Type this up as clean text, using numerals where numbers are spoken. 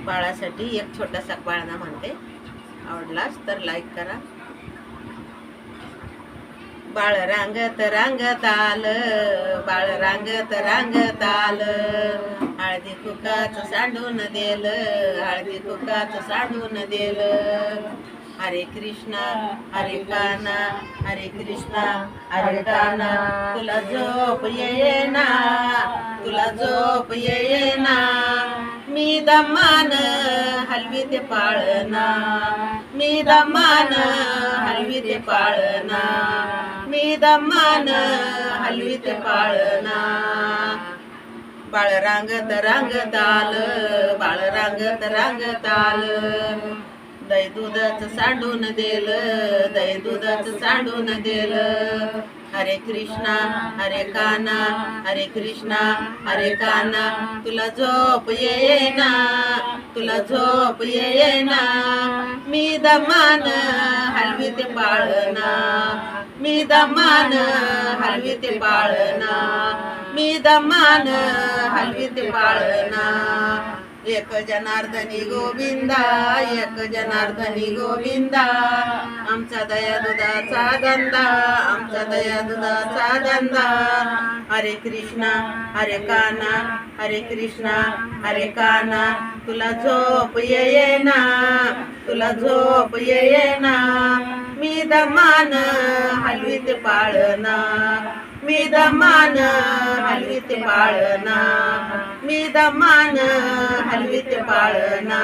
बाळासाठी एक छोटासा पाळणा म्हणते. आवडलास तर लाईक करा. बाळ रांगत रांगत आलं, बाळ रांगत रांगत आलं, हळदी कुकाचं सांडून दिलं, हळदी कुकाचं सांडून दिलं. हरे कृष्णा हरे काना, हरे कृष्णा हरे काना, तुला झोप येईना, तुला झोप येईना. मी दमान हलवी ते पाळणा, मी दमान हलवी ते पाळणा, मी दमान हलवी ते पाळणा. बाळ रांगत रांगत आलं, बाळ रांगत रांगत आलं, दही दुधाचं सांडून दिलं, दही दुधाचं सांडून दिलं. हरे कृष्णा हरे काना, हरे कृष्णा हरे काना, तुला झोप येईना, तुला झोप येईना. मी दमान हलवी ते पाळणा, मी दमान हलवी ते पाळणा, मी दमान हलवी ते पाळणा. एक जनार्दनी गोविंदा, एक जनार्दनी गोविंदा, आमचा दया दुधाचा धंदा, आमचा दया दुधाचा धंदा. हरे कृष्णा हरे काना, हरे कृष्णा हरे काना, तुला झोप येईना, तुला झोप येईना. मी दमान हलवी ते पाळणा, मी दमान हलवी ते पाळणा, मी दमान हलवी ते पाळणा.